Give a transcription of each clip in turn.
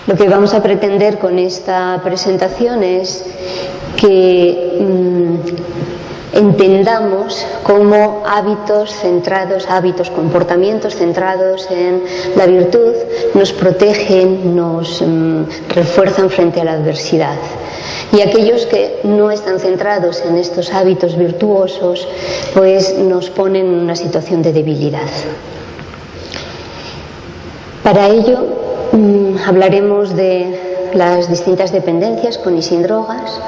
Lo que vamos a pretender con esta presentación es que entendamos cómo comportamientos centrados en la virtud nos protegen, nos refuerzan frente a la adversidad. Y aquellos que no están centrados en estos hábitos virtuosos, pues nos ponen en una situación de debilidad. Para ello, hablaremos de las distintas dependencias con y sin drogas,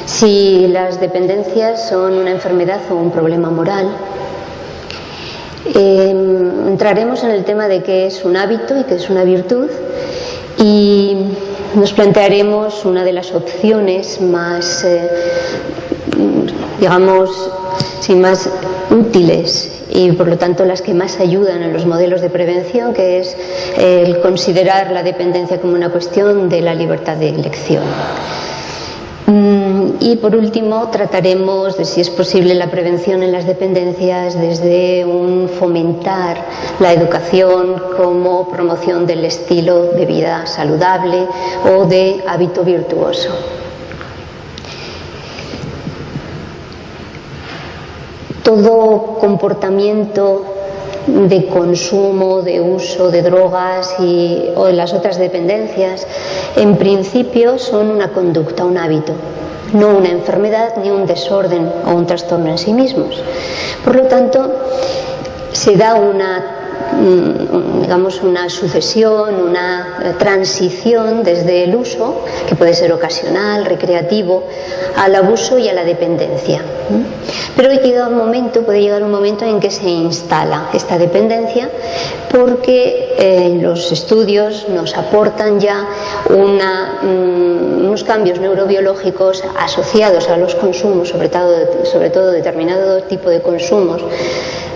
si las dependencias son una enfermedad o un problema moral. Entraremos en el tema de qué es un hábito y qué es una virtud, y nos plantearemos una de las opciones más, más útiles y por lo tanto las que más ayudan en los modelos de prevención, que es el considerar la dependencia como una cuestión de la libertad de elección. Y por último trataremos de si es posible la prevención en las dependencias desde un fomentar la educación como promoción del estilo de vida saludable o de hábito virtuoso. Todo comportamiento de consumo, de uso de drogas o de las otras dependencias, en principio son una conducta, un hábito, no una enfermedad ni un desorden o un trastorno en sí mismos. Por lo tanto, se da una sucesión, una transición desde el uso, que puede ser ocasional, recreativo, al abuso y a la dependencia. Pero puede llegar un momento en que se instala esta dependencia, porque los estudios nos aportan ya unos cambios neurobiológicos asociados a los consumos, sobre todo determinado tipo de consumos,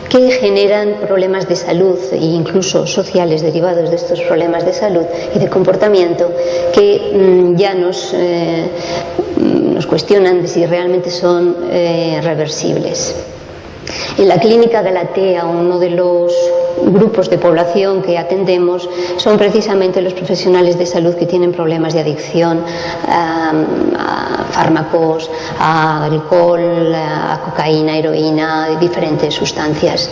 que generan problemas de salud e incluso sociales derivados de estos problemas de salud y de comportamiento, que ya nos cuestionan de si realmente son reversibles. En la Clínica Galatea, uno de los grupos de población que atendemos son precisamente los profesionales de salud que tienen problemas de adicción a fármacos, a alcohol, a cocaína, heroína, diferentes sustancias.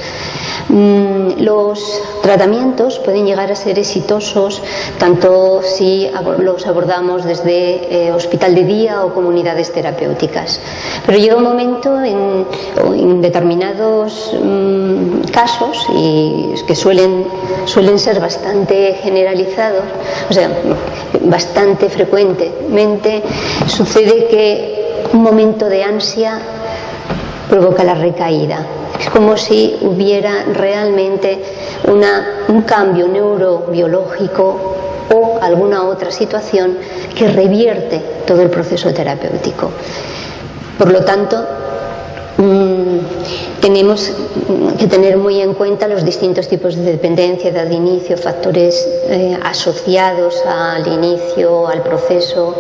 Los tratamientos pueden llegar a ser exitosos tanto si los abordamos desde hospital de día o comunidades terapéuticas. Pero llega un momento en determinados casos, y que suelen ser bastante generalizados, o sea, bastante frecuentemente, sucede que un momento de ansia provoca la recaída. Es como si hubiera realmente un cambio neurobiológico o alguna otra situación que revierte todo el proceso terapéutico. Por lo tanto, tenemos que tener muy en cuenta los distintos tipos de dependencia, edad de inicio, factores asociados al inicio, al proceso,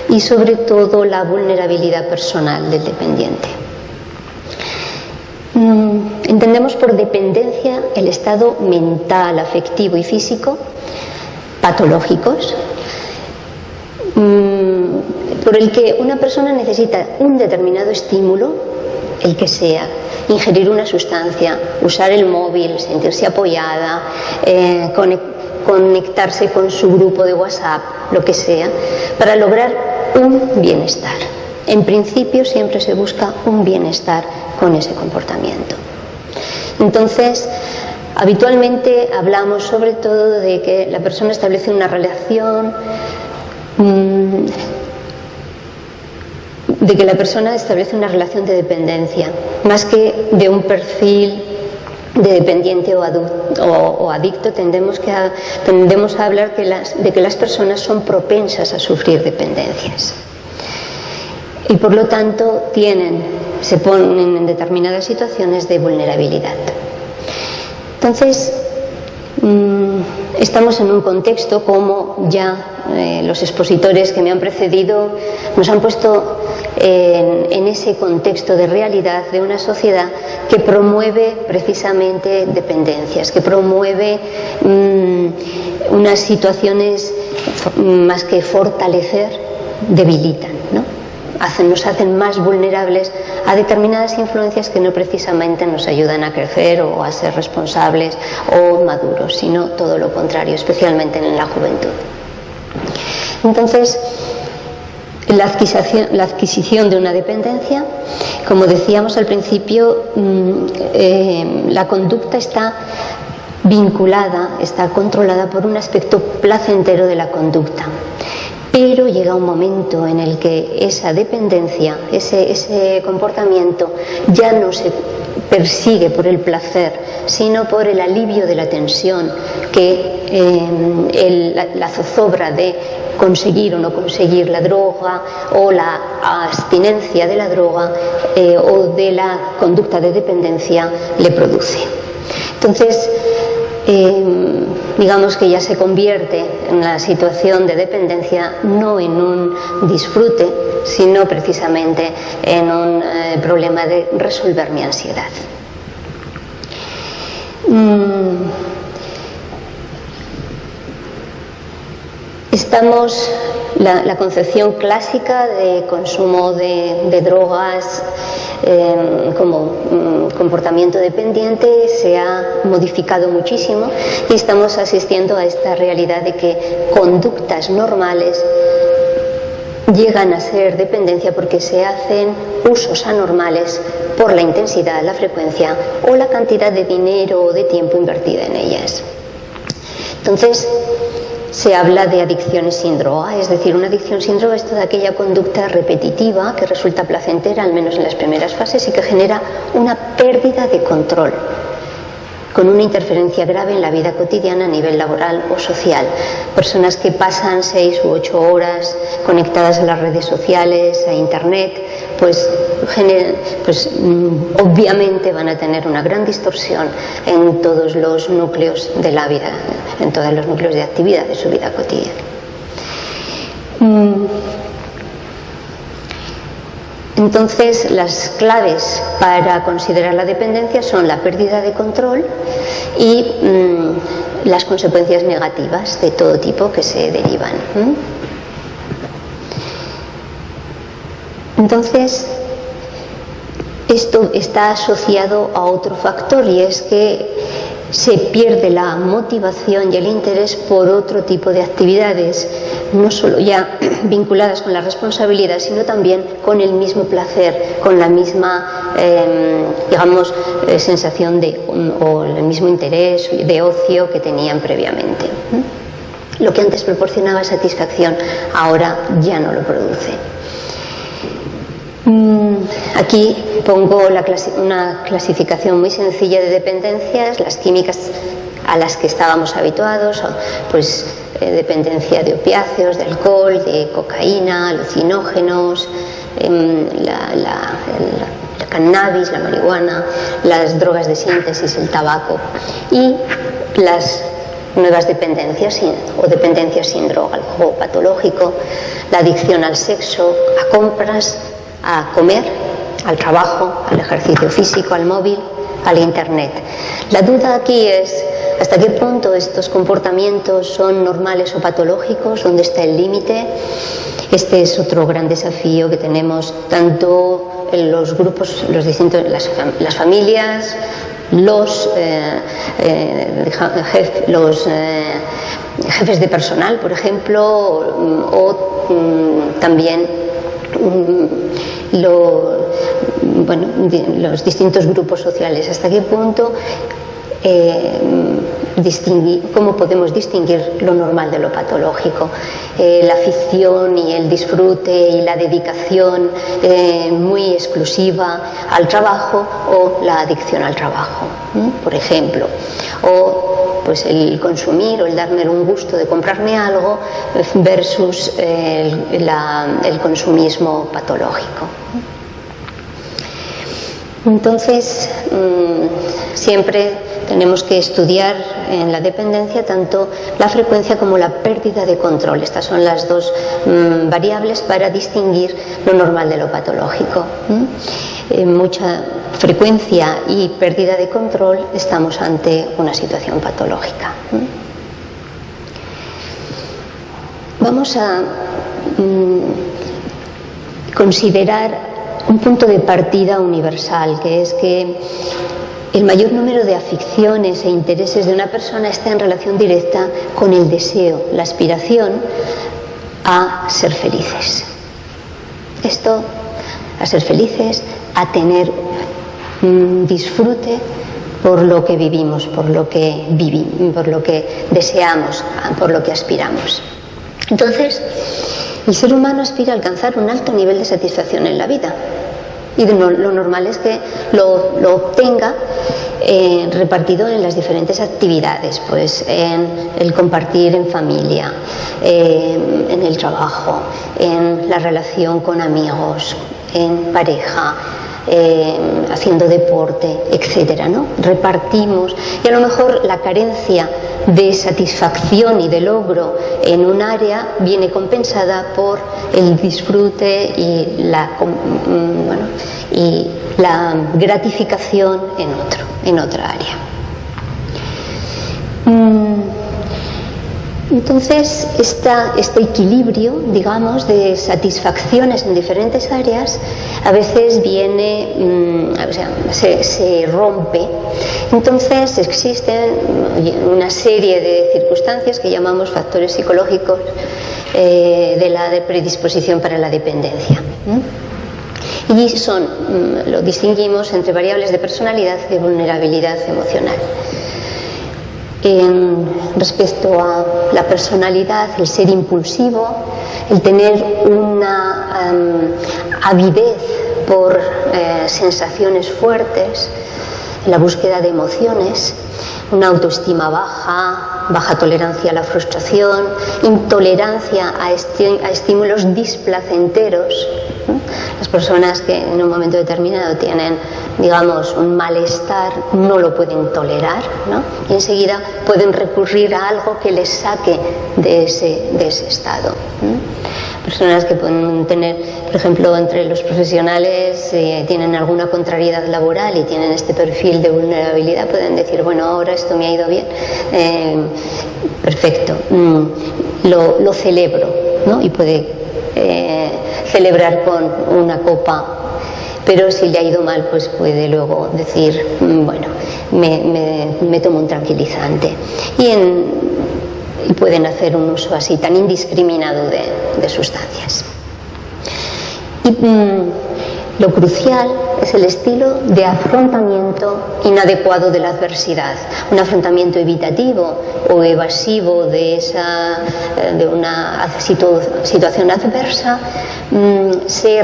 y sobre todo la vulnerabilidad personal del dependiente. Entendemos por dependencia el estado mental, afectivo y físico patológicos, por el que una persona necesita un determinado estímulo, el que sea, ingerir una sustancia, usar el móvil, sentirse apoyada, conectarse con su grupo de WhatsApp, lo que sea, para lograr un bienestar. En principio siempre se busca un bienestar con ese comportamiento. Entonces, habitualmente hablamos sobre todo de que la persona establece una relación, de dependencia, más que de un perfil de dependiente o adicto. Tendemos a hablar de que las personas son propensas a sufrir dependencias y por lo tanto se ponen en determinadas situaciones de vulnerabilidad. Entonces, estamos en un contexto, como ya los expositores que me han precedido nos han puesto en ese contexto de realidad de una sociedad que promueve precisamente dependencias, que promueve unas situaciones más que fortalecer, debilitan, ¿no? Nos hacen más vulnerables a determinadas influencias que no precisamente nos ayudan a crecer o a ser responsables o maduros, sino todo lo contrario, especialmente en la juventud. Entonces, la adquisición de una dependencia, como decíamos al principio, la conducta está vinculada, está controlada por un aspecto placentero de la conducta. Pero llega un momento en el que esa dependencia, ese comportamiento ya no se persigue por el placer, sino por el alivio de la tensión, la zozobra de conseguir o no conseguir la droga, o la abstinencia de la droga o de la conducta de dependencia le produce. Entonces, digamos que ya se convierte en la situación de dependencia no en un disfrute, sino precisamente en un problema de resolver mi ansiedad. La concepción clásica de consumo de drogas como comportamiento dependiente se ha modificado muchísimo y estamos asistiendo a esta realidad de que conductas normales llegan a ser dependencia porque se hacen usos anormales por la intensidad, la frecuencia o la cantidad de dinero o de tiempo invertida en ellas. Entonces, se habla de adicciones sin droga, es decir, una adicción sin droga es toda aquella conducta repetitiva que resulta placentera, al menos en las primeras fases, y que genera una pérdida de control, con una interferencia grave en la vida cotidiana a nivel laboral o social. Personas que pasan 6 u 8 horas conectadas a las redes sociales, a internet, pues obviamente van a tener una gran distorsión en todos los núcleos de la vida, en todos los núcleos de actividad de su vida cotidiana. Entonces, las claves para considerar la dependencia son la pérdida de control y las consecuencias negativas de todo tipo que se derivan. Entonces, esto está asociado a otro factor, y es que se pierde la motivación y el interés por otro tipo de actividades, no solo ya vinculadas con la responsabilidad, sino también con el mismo placer, con la misma, sensación o el mismo interés de ocio que tenían previamente. Lo que antes proporcionaba satisfacción, ahora ya no lo produce. Aquí pongo una clasificación muy sencilla de dependencias, las químicas a las que estábamos habituados, pues dependencia de opiáceos, de alcohol, de cocaína, alucinógenos, la cannabis, la marihuana, las drogas de síntesis, el tabaco, y las nuevas dependencias o dependencias sin droga, el juego patológico, la adicción al sexo, a compras, a comer, al trabajo, al ejercicio físico, al móvil, al internet. La duda aquí es hasta qué punto estos comportamientos son normales o patológicos, dónde está el límite. Este es otro gran desafío que tenemos tanto en los grupos, las familias, los jefes de personal, por ejemplo, o también los distintos grupos sociales. ¿Hasta qué punto cómo podemos distinguir lo normal de lo patológico? La afición y el disfrute y la dedicación muy exclusiva al trabajo, o la adicción al trabajo, por ejemplo, o pues el consumir o el darme un gusto de comprarme algo versus el consumismo patológico. Entonces, siempre tenemos que estudiar en la dependencia tanto la frecuencia como la pérdida de control. Estas son las dos variables para distinguir lo normal de lo patológico. Mucha frecuencia y pérdida de control, estamos ante una situación patológica. Vamos a considerar un punto de partida universal, que es que el mayor número de aficiones e intereses de una persona está en relación directa con el deseo, la aspiración a ser felices. Esto, a ser felices, a tener disfrute por lo que vivimos, por lo que deseamos, por lo que aspiramos. Entonces, el ser humano aspira a alcanzar un alto nivel de satisfacción en la vida. Y lo normal es que lo obtenga repartido en las diferentes actividades, pues en el compartir en familia, en el trabajo, en la relación con amigos, en pareja, haciendo deporte, etcétera, ¿no? Repartimos, y a lo mejor la carencia de satisfacción y de logro en un área viene compensada por el disfrute y la gratificación en otra área. Entonces, este equilibrio, digamos, de satisfacciones en diferentes áreas, a veces viene, se rompe. Entonces, existen una serie de circunstancias que llamamos factores psicológicos de la predisposición para la dependencia. Y lo distinguimos entre variables de personalidad y de vulnerabilidad emocional. Respecto a la personalidad, el ser impulsivo, el tener una avidez por sensaciones fuertes, la búsqueda de emociones, una autoestima baja tolerancia a la frustración, intolerancia a estímulos displacenteros. Las personas que en un momento determinado tienen, digamos, un malestar, no lo pueden tolerar, ¿no? Y enseguida pueden recurrir a algo que les saque de ese estado. Personas que pueden tener, por ejemplo, entre los profesionales, tienen alguna contrariedad laboral y tienen este perfil de vulnerabilidad, pueden decir, bueno, ahora esto me ha ido bien, perfecto, lo celebro, ¿no? Y puede celebrar con una copa, pero si le ha ido mal, pues puede luego decir, bueno, me tomo un tranquilizante. Y pueden hacer un uso así tan indiscriminado de sustancias. Y lo crucial es el estilo de afrontamiento inadecuado de la adversidad. Un afrontamiento evitativo o evasivo de una situación adversa se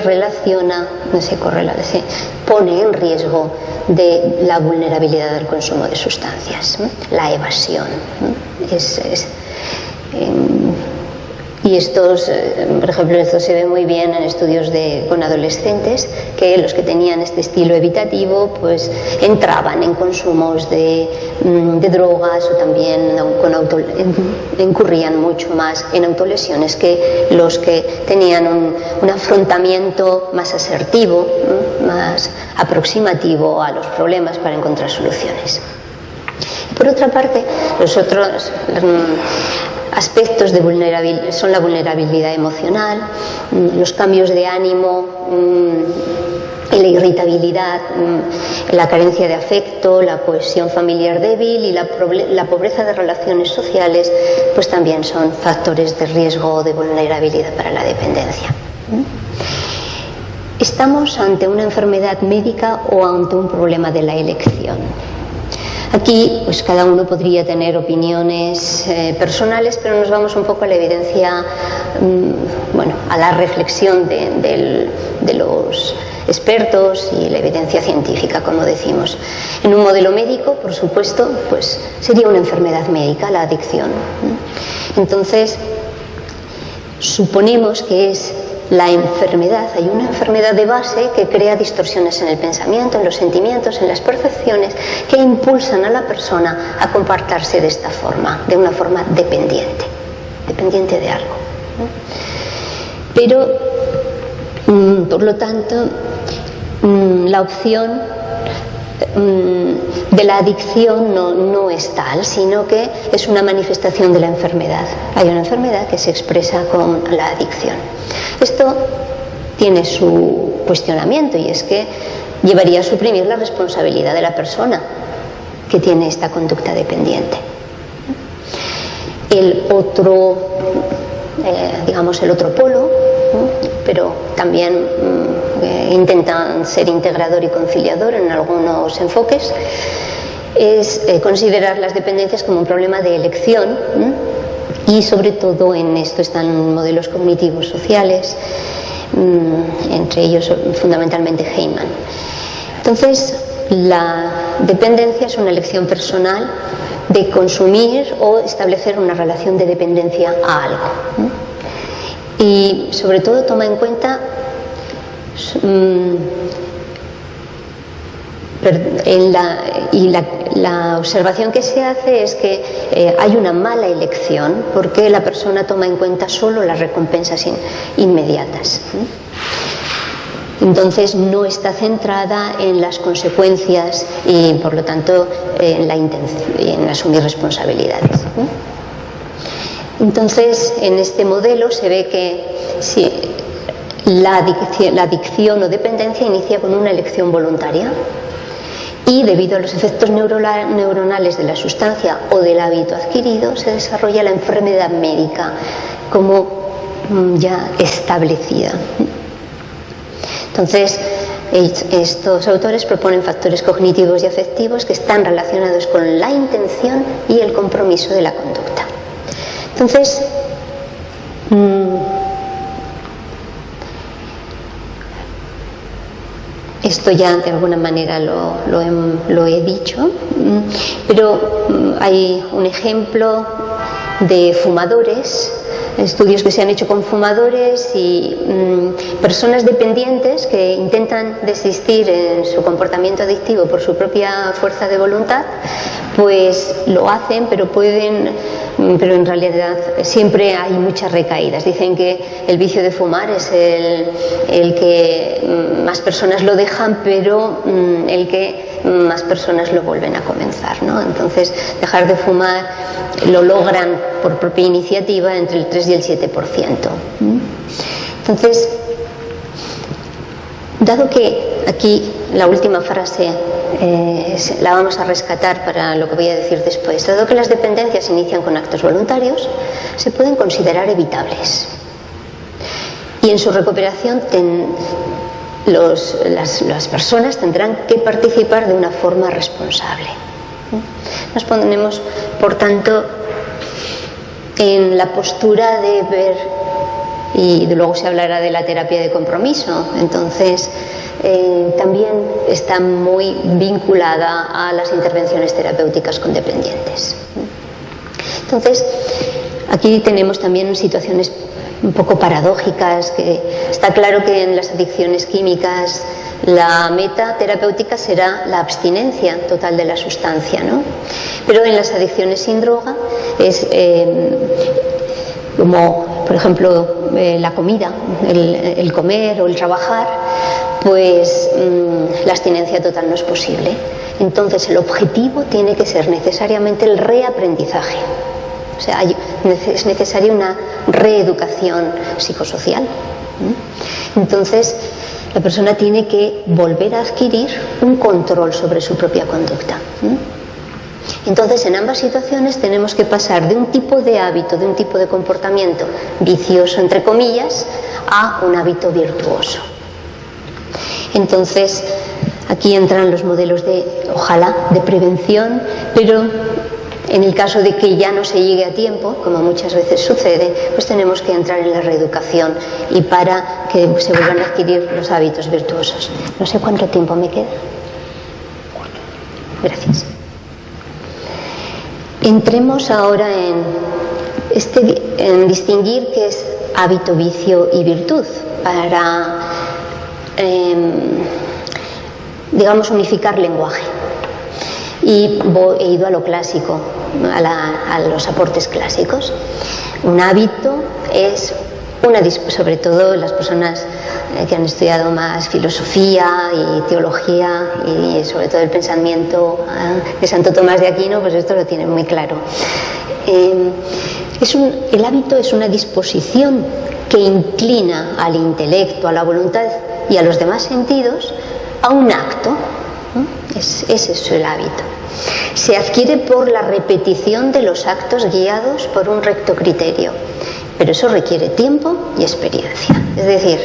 pone en riesgo de la vulnerabilidad del consumo de sustancias, la evasión. Y por ejemplo, esto se ve muy bien en estudios con adolescentes, que los que tenían este estilo evitativo pues entraban en consumos de drogas o también incurrían mucho más en autolesiones que los que tenían un afrontamiento más asertivo, más aproximativo a los problemas para encontrar soluciones. Por otra parte, los otros aspectos son la vulnerabilidad emocional, los cambios de ánimo, la irritabilidad, la carencia de afecto, la cohesión familiar débil y la pobreza de relaciones sociales, pues también son factores de riesgo o de vulnerabilidad para la dependencia. Estamos ante una enfermedad médica o ante un problema de la elección. Aquí, pues cada uno podría tener opiniones personales, pero nos vamos un poco a la evidencia, a la reflexión de los expertos y la evidencia científica, como decimos. En un modelo médico, por supuesto, pues sería una enfermedad médica la adicción. Entonces, suponemos que es la enfermedad, hay una enfermedad de base que crea distorsiones en el pensamiento, en los sentimientos, en las percepciones, que impulsan a la persona a comportarse de esta forma, de una forma dependiente de algo. Pero, por lo tanto, la opción de la adicción no es tal, sino que es una manifestación de la enfermedad. Hay una enfermedad que se expresa con la adicción. Esto tiene su cuestionamiento, y es que llevaría a suprimir la responsabilidad de la persona que tiene esta conducta dependiente. El otro, el otro polo, pero también intentan ser integrador y conciliador en algunos enfoques, es considerar las dependencias como un problema de elección, y sobre todo en esto están modelos cognitivos sociales, entre ellos fundamentalmente Heyman. Entonces, la dependencia es una elección personal de consumir o establecer una relación de dependencia a algo, y sobre todo toma en cuenta la observación que se hace es que hay una mala elección porque la persona toma en cuenta solo las recompensas inmediatas. Entonces no está centrada en las consecuencias y por lo tanto en asumir responsabilidades. Entonces en este modelo se ve que si la adicción o dependencia inicia con una elección voluntaria, y debido a los efectos neuronales de la sustancia o del hábito adquirido se desarrolla la enfermedad médica como ya establecida. Entonces, estos autores proponen factores cognitivos y afectivos que están relacionados con la intención y el compromiso de la conducta. Entonces, esto ya de alguna manera lo he dicho, pero hay un ejemplo de fumadores, estudios que se han hecho con fumadores y personas dependientes que intentan desistir en su comportamiento adictivo por su propia fuerza de voluntad, pues lo hacen, pero en realidad siempre hay muchas recaídas. Dicen que el vicio de fumar es el que más personas lo dejan, pero el que más personas lo vuelven a comenzar, ¿no? Entonces, dejar de fumar lo logran por propia iniciativa entre el 3 y el 7%. Entonces, dado que aquí la última frase la vamos a rescatar para lo que voy a decir después, dado que las dependencias inician con actos voluntarios, se pueden considerar evitables. Y en su recuperación las personas tendrán que participar de una forma responsable. Nos ponemos, por tanto, en la postura de ver, y luego se hablará de la terapia de compromiso, entonces también está muy vinculada a las intervenciones terapéuticas con dependientes. Entonces, aquí tenemos también situaciones un poco paradójicas, que está claro que en las adicciones químicas la meta terapéutica será la abstinencia total de la sustancia, ¿no? Pero en las adicciones sin droga es como por ejemplo la comida, el comer o el trabajar, pues la abstinencia total no es posible. Entonces el objetivo tiene que ser necesariamente el reaprendizaje. O sea, es necesaria una reeducación psicosocial. Entonces, la persona tiene que volver a adquirir un control sobre su propia conducta. Entonces, en ambas situaciones tenemos que pasar de un tipo de hábito, de un tipo de comportamiento vicioso, entre comillas, a un hábito virtuoso. Entonces, aquí entran los modelos de prevención, pero en el caso de que ya no se llegue a tiempo, como muchas veces sucede, pues tenemos que entrar en la reeducación y para que se vuelvan a adquirir los hábitos virtuosos. No sé cuánto tiempo me queda. Gracias. Entremos ahora en distinguir qué es hábito, vicio y virtud para, digamos, unificar lenguaje. Y he ido a lo clásico, a los aportes clásicos. Un hábito es sobre todo las personas que han estudiado más filosofía y teología y sobre todo el pensamiento de Santo Tomás de Aquino, pues esto lo tienen muy claro. El hábito es una disposición que inclina al intelecto, a la voluntad y a los demás sentidos a un acto, ¿no? Ese es el hábito. Se adquiere por la repetición de los actos guiados por un recto criterio, pero eso requiere tiempo y experiencia, es decir,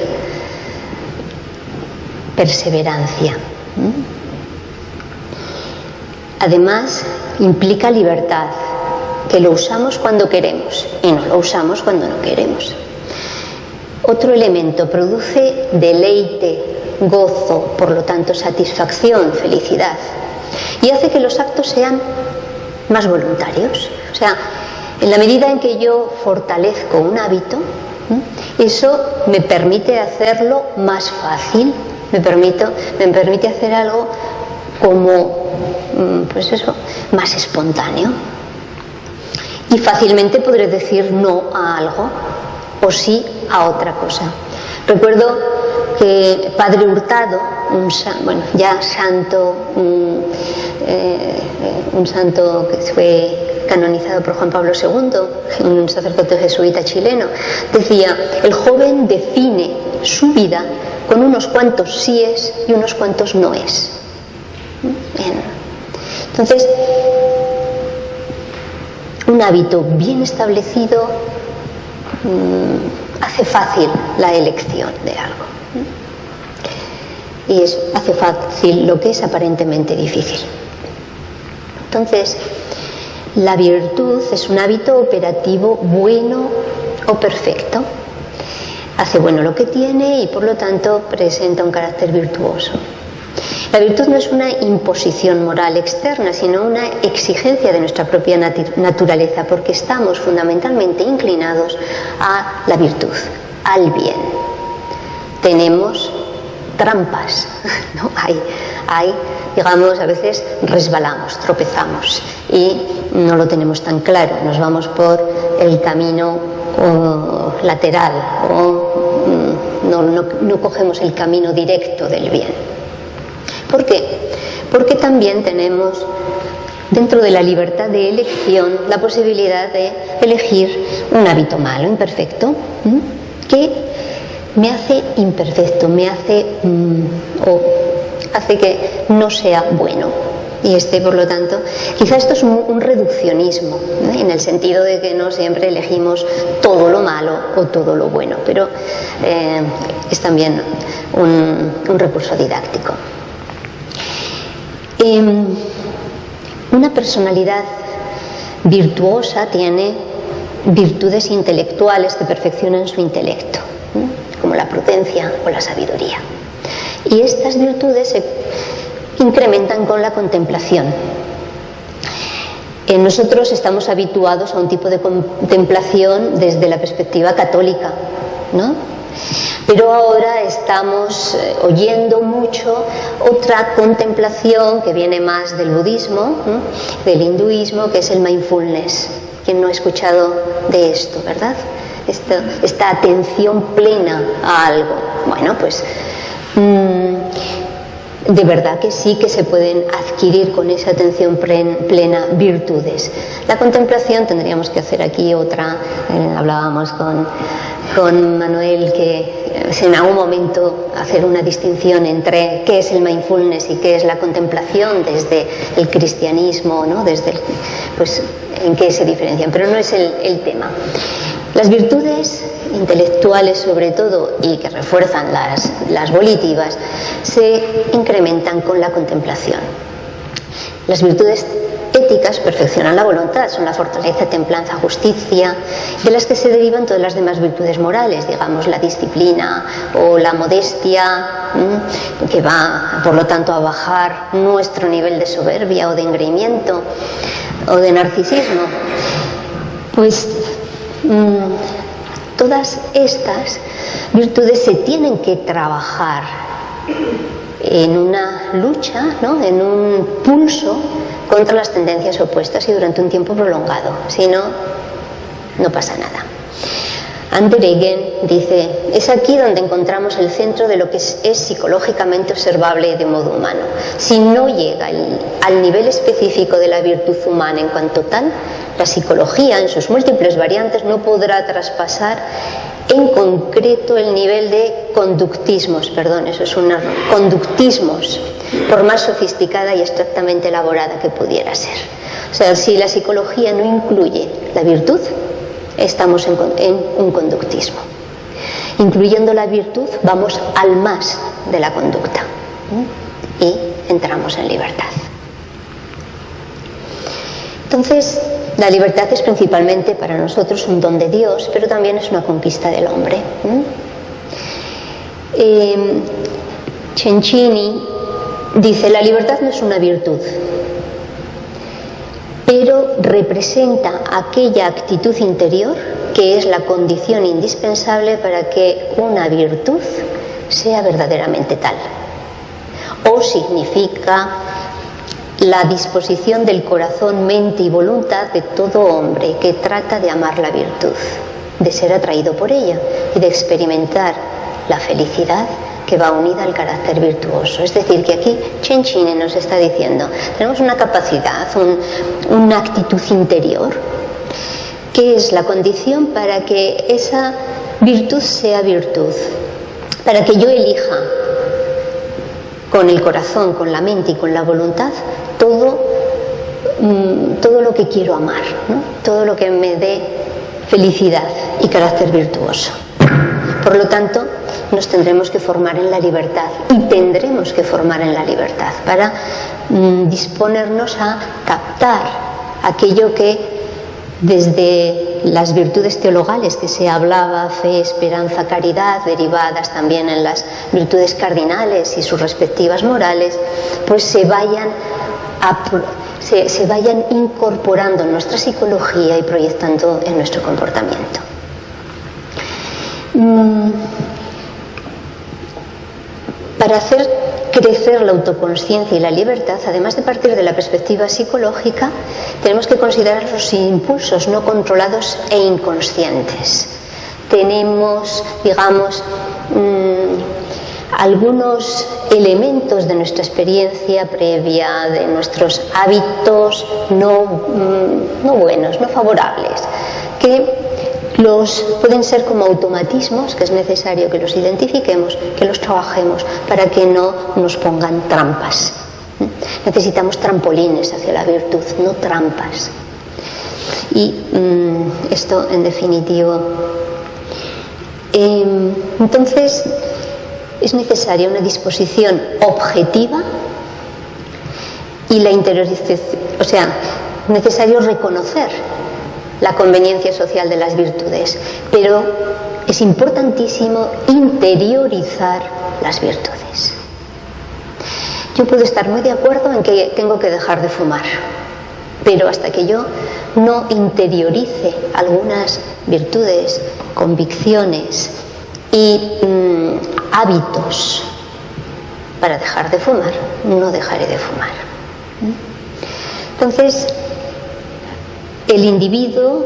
perseverancia. Además, implica libertad, que lo usamos cuando queremos y no lo usamos cuando no queremos. Otro elemento, produce deleite, gozo, por lo tanto satisfacción, felicidad, y hace que los actos sean más voluntarios. O sea, en la medida en que yo fortalezco un hábito, eso me permite hacerlo más fácil, me permite hacer algo como, pues eso, más espontáneo. Y fácilmente podré decir no a algo o sí a otra cosa. Recuerdo que Padre Hurtado, ya santo, un santo que fue canonizado por Juan Pablo II, un sacerdote jesuita chileno, decía: el joven define su vida con unos cuantos síes y unos cuantos noes. Bien. Entonces, un hábito bien establecido hace fácil la elección de algo y hace fácil lo que es aparentemente difícil. Entonces, la virtud es un hábito operativo bueno o perfecto. Hace bueno lo que tiene y por lo tanto presenta un carácter virtuoso. La virtud no es una imposición moral externa, sino una exigencia de nuestra propia naturaleza, porque estamos fundamentalmente inclinados a la virtud, al bien. Tenemos trampas, ¿no? Hay, digamos, a veces resbalamos, tropezamos y no lo tenemos tan claro, nos vamos por el camino lateral o no cogemos el camino directo del bien. ¿Por qué? Porque también tenemos dentro de la libertad de elección la posibilidad de elegir un hábito malo, imperfecto, que me hace imperfecto, me hace hace que no sea bueno. Y por lo tanto, quizá esto es un reduccionismo, ¿no? En el sentido de que no siempre elegimos todo lo malo o todo lo bueno, pero es también un recurso didáctico. Una personalidad virtuosa tiene virtudes intelectuales que perfeccionan su intelecto, ¿no? Como la prudencia o la sabiduría. Y estas virtudes se incrementan con la contemplación. Nosotros estamos habituados a un tipo de contemplación desde la perspectiva católica, ¿no? Pero ahora estamos oyendo mucho otra contemplación que viene más del budismo, ¿no? Del hinduismo, que es el mindfulness. ¿Quién no ha escuchado de esto, verdad? Esta atención plena a algo. Bueno, pues de verdad que sí que se pueden adquirir con esa atención plena virtudes. La contemplación, tendríamos que hacer aquí otra, hablábamos con Manuel que en algún momento hacer una distinción entre qué es el mindfulness y qué es la contemplación desde el cristianismo, ¿no? Pues en qué se diferencian, pero no es el tema. Las virtudes intelectuales sobre todo y que refuerzan las volitivas se incrementan con la contemplación. Las virtudes éticas perfeccionan la voluntad, son la fortaleza, templanza, justicia, de las que se derivan todas las demás virtudes morales, digamos la disciplina o la modestia, que va por lo tanto a bajar nuestro nivel de soberbia o de engreimiento o de narcisismo. Pues Todas estas virtudes se tienen que trabajar en una lucha, ¿no?, en un pulso contra las tendencias opuestas y durante un tiempo prolongado. Si no, no pasa nada. Anderegen dice: es aquí donde encontramos el centro de lo que es psicológicamente observable de modo humano. Si no llega al nivel específico de la virtud humana en cuanto tal, la psicología en sus múltiples variantes no podrá traspasar en concreto el nivel de conductismos, eso es un error, conductismos, por más sofisticada y estrictamente elaborada que pudiera ser. O sea, si la psicología no incluye la virtud, estamos en un conductismo. Incluyendo la virtud, vamos al más de la conducta y entramos en libertad. Entonces, la libertad es principalmente para nosotros un don de Dios, pero también es una conquista del hombre. Cencini dice: la libertad no es una virtud, pero representa aquella actitud interior que es la condición indispensable para que una virtud sea verdaderamente tal. O significa la disposición del corazón, mente y voluntad de todo hombre que trata de amar la virtud, de ser atraído por ella y de experimentar la felicidad que va unida al carácter virtuoso. Es decir, que aquí Cencini nos está diciendo: tenemos una capacidad, una actitud interior, que es la condición para que esa virtud sea virtud, para que yo elija con el corazón, con la mente y con la voluntad todo lo que quiero amar, ¿no?, todo lo que me dé felicidad y carácter virtuoso. Por lo tanto, nos tendremos que formar en la libertad y tendremos que formar en la libertad para disponernos a captar aquello que desde las virtudes teologales que se hablaba, fe, esperanza, caridad, derivadas también en las virtudes cardinales y sus respectivas morales, pues se vayan incorporando en nuestra psicología y proyectando en nuestro comportamiento. Para hacer crecer la autoconsciencia y la libertad, además de partir de la perspectiva psicológica, tenemos que considerar los impulsos no controlados e inconscientes. Tenemos, digamos, algunos elementos de nuestra experiencia previa, de nuestros hábitos no buenos, no favorables, que pueden ser como automatismos, que es necesario que los identifiquemos, que los trabajemos para que no nos pongan trampas. Necesitamos trampolines hacia la virtud, no trampas. Y esto, en definitivo, entonces es necesaria una disposición objetiva y la interiorización, o sea, necesario reconocer la conveniencia social de las virtudes, pero es importantísimo interiorizar las virtudes. Yo puedo estar muy de acuerdo en que tengo que dejar de fumar, pero hasta que yo no interiorice algunas virtudes, convicciones y hábitos para dejar de fumar, no dejaré de fumar. Entonces, el individuo...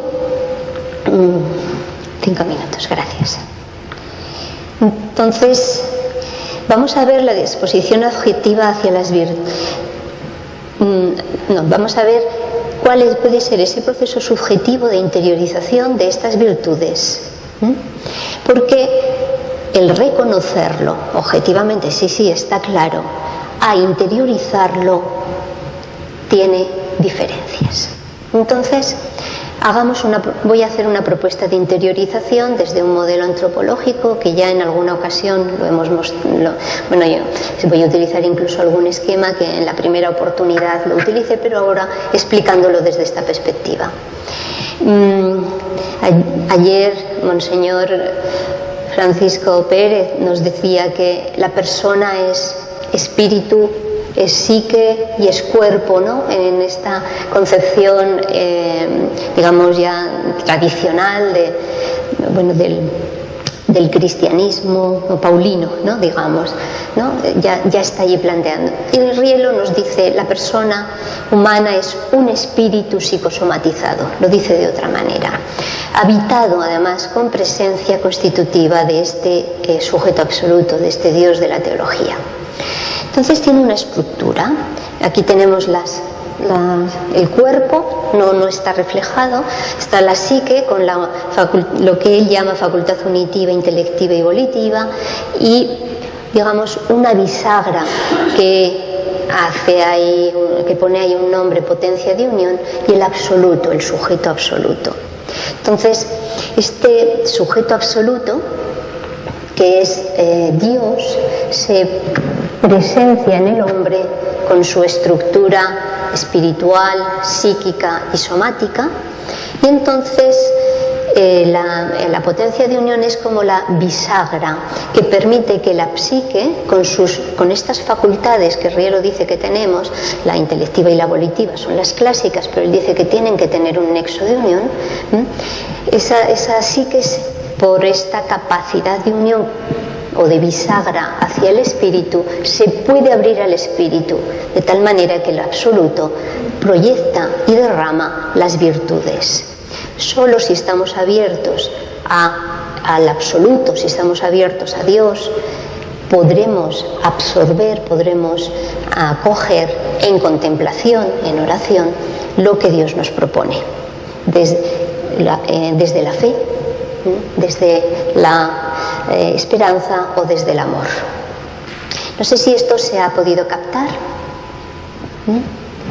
5 minutos, gracias. Entonces, vamos a ver la disposición objetiva hacia las virtudes. Vamos a ver cuál puede ser ese proceso subjetivo de interiorización de estas virtudes. Porque el reconocerlo objetivamente, sí, está claro, a interiorizarlo tiene diferencias. Entonces, voy a hacer una propuesta de interiorización desde un modelo antropológico que ya en alguna ocasión lo hemos mostrado. Bueno, yo voy a utilizar incluso algún esquema que en la primera oportunidad lo utilicé, pero ahora explicándolo desde esta perspectiva. Ayer, Monseñor Francisco Pérez nos decía que la persona es espíritu, es psique y es cuerpo, ¿no? En esta concepción, digamos ya tradicional del cristianismo paulino, ¿no? Digamos, ¿no? Ya está allí planteando. Y el Rielo nos dice, la persona humana es un espíritu psicosomatizado, lo dice de otra manera, habitado además con presencia constitutiva de este sujeto absoluto, de este Dios de la teología. Entonces tiene una estructura. Aquí tenemos el cuerpo, no está reflejado, está la psique con lo que él llama facultad unitiva, intelectiva y volitiva, y digamos una bisagra que pone ahí un nombre, potencia de unión, y el absoluto, el sujeto absoluto. Entonces este sujeto absoluto, que es Dios, se presencia en el hombre con su estructura espiritual, psíquica y somática, y entonces la potencia de unión es como la bisagra que permite que la psique, con estas facultades que Rielo dice que tenemos, la intelectiva y la volitiva son las clásicas, pero él dice que tienen que tener un nexo de unión, esa psique, por esta capacidad de unión o de bisagra hacia el espíritu, se puede abrir al espíritu, de tal manera que el absoluto proyecta y derrama las virtudes. Solo si estamos abiertos al absoluto, si estamos abiertos a Dios, podremos absorber, podremos acoger en contemplación, en oración, lo que Dios nos propone, desde la fe, desde la esperanza o desde el amor. No sé si esto se ha podido captar.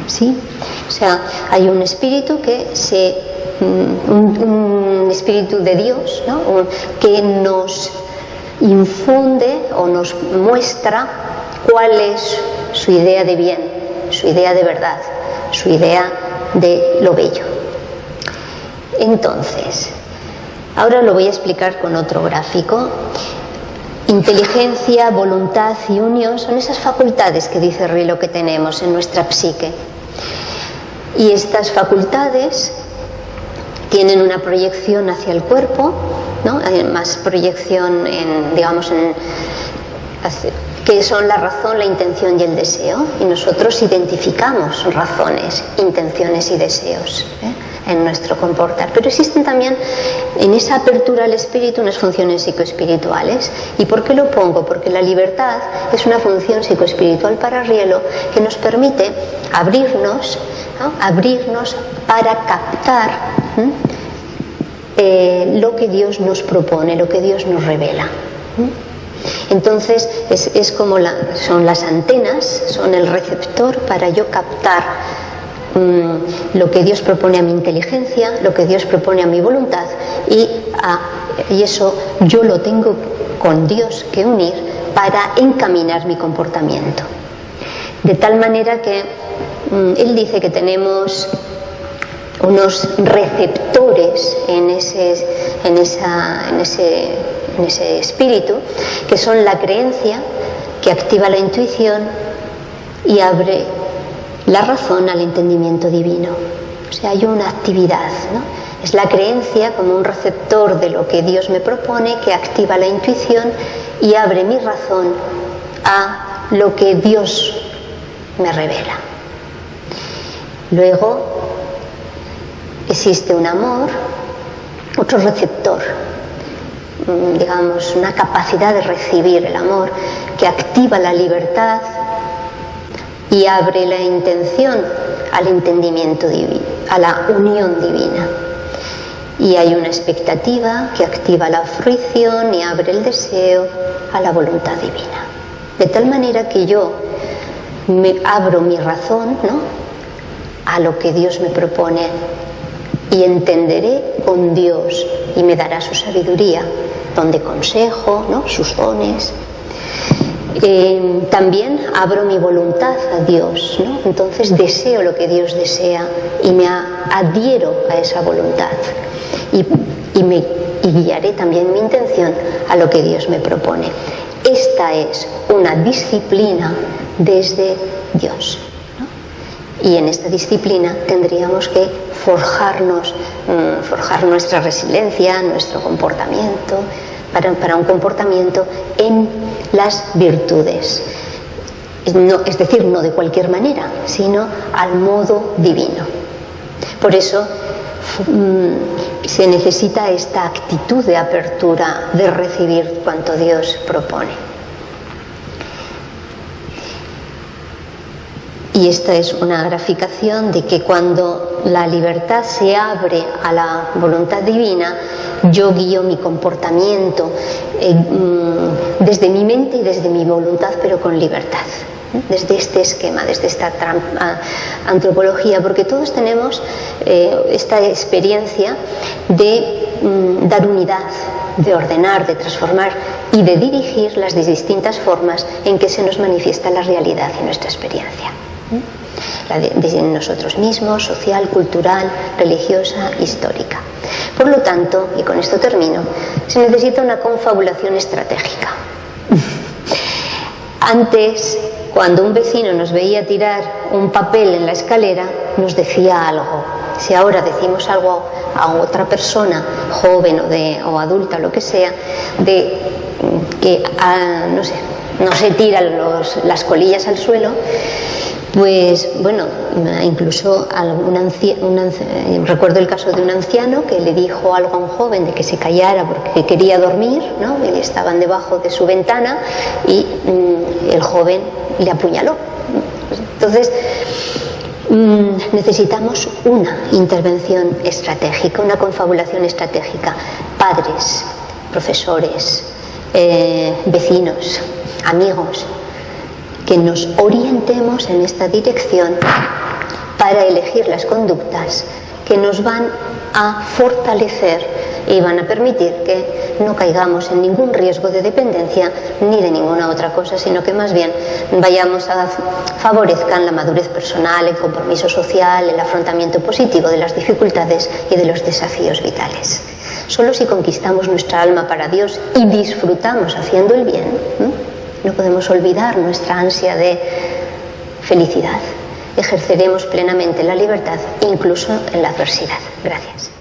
¿Sí? O sea, hay un espíritu un espíritu de Dios, ¿no? Que nos infunde o nos muestra cuál es su idea de bien, su idea de verdad, su idea de lo bello. Entonces, ahora lo voy a explicar con otro gráfico. Inteligencia, voluntad y unión son esas facultades que dice Rielo que tenemos en nuestra psique. Y estas facultades tienen una proyección hacia el cuerpo, ¿no? Hay más proyección que son la razón, la intención y el deseo. Y nosotros identificamos razones, intenciones y deseos en nuestro comportar. Pero existen también en esa apertura al espíritu unas funciones psicoespirituales. ¿Y por qué lo pongo? Porque la libertad es una función psicoespiritual para Rielo que nos permite abrirnos, ¿no? Abrirnos para captar lo que Dios nos propone, lo que Dios nos revela. Entonces es como son las antenas, son el receptor para yo captar lo que Dios propone a mi inteligencia, lo que Dios propone a mi voluntad, y eso yo lo tengo con Dios que unir para encaminar mi comportamiento. De tal manera que él dice que tenemos unos receptores en ese espíritu, que son la creencia, que activa la intuición y abre la razón al entendimiento divino. O sea, hay una actividad, ¿no? Es la creencia como un receptor de lo que Dios me propone, que activa la intuición y abre mi razón a lo que Dios me revela. Luego existe un amor, otro receptor, digamos, una capacidad de recibir el amor que activa la libertad y abre la intención al entendimiento divino, a la unión divina. Y hay una expectativa que activa la fruición y abre el deseo a la voluntad divina. De tal manera que yo me abro mi razón, ¿no?, a lo que Dios me propone, y entenderé con Dios y me dará su sabiduría, donde consejo, ¿no?, sus dones. También abro mi voluntad a Dios, ¿no? Entonces deseo lo que Dios desea y me adhiero a esa voluntad y guiaré también mi intención a lo que Dios me propone. esta es una disciplina desde Dios, ¿no? Y en esta disciplina tendríamos que forjar nuestra resiliencia, nuestro comportamiento, para un comportamiento en las virtudes. No, es decir, no de cualquier manera, sino al modo divino. Por eso se necesita esta actitud de apertura, de recibir cuanto Dios propone. Y esta es una graficación de que cuando la libertad se abre a la voluntad divina, yo guío mi comportamiento desde mi mente y desde mi voluntad, pero con libertad. Desde este esquema, desde esta antropología, porque todos tenemos esta experiencia de dar unidad, de ordenar, de transformar y de dirigir las distintas formas en que se nos manifiesta la realidad y nuestra experiencia. Desde nosotros mismos, social, cultural, religiosa, histórica. Por lo tanto, y con esto termino, se necesita una confabulación estratégica. Antes, cuando un vecino nos veía tirar un papel en la escalera, nos decía algo. Si ahora decimos algo a otra persona, joven o adulta, lo que sea, de que no se tiran las colillas al suelo, pues bueno, incluso recuerdo el caso de un anciano que le dijo algo a un joven de que se callara porque quería dormir, ¿no? Y estaban debajo de su ventana y el joven le apuñaló. Entonces necesitamos una intervención estratégica, una confabulación estratégica. Padres, profesores, vecinos, amigos, que nos orientemos en esta dirección para elegir las conductas que nos van a fortalecer y van a permitir que no caigamos en ningún riesgo de dependencia ni de ninguna otra cosa, sino que más bien vayamos a favorezcan la madurez personal, el compromiso social, el afrontamiento positivo de las dificultades y de los desafíos vitales. Solo si conquistamos nuestra alma para Dios y disfrutamos haciendo el bien, no podemos olvidar nuestra ansia de felicidad. Ejerceremos plenamente la libertad, incluso en la adversidad. Gracias.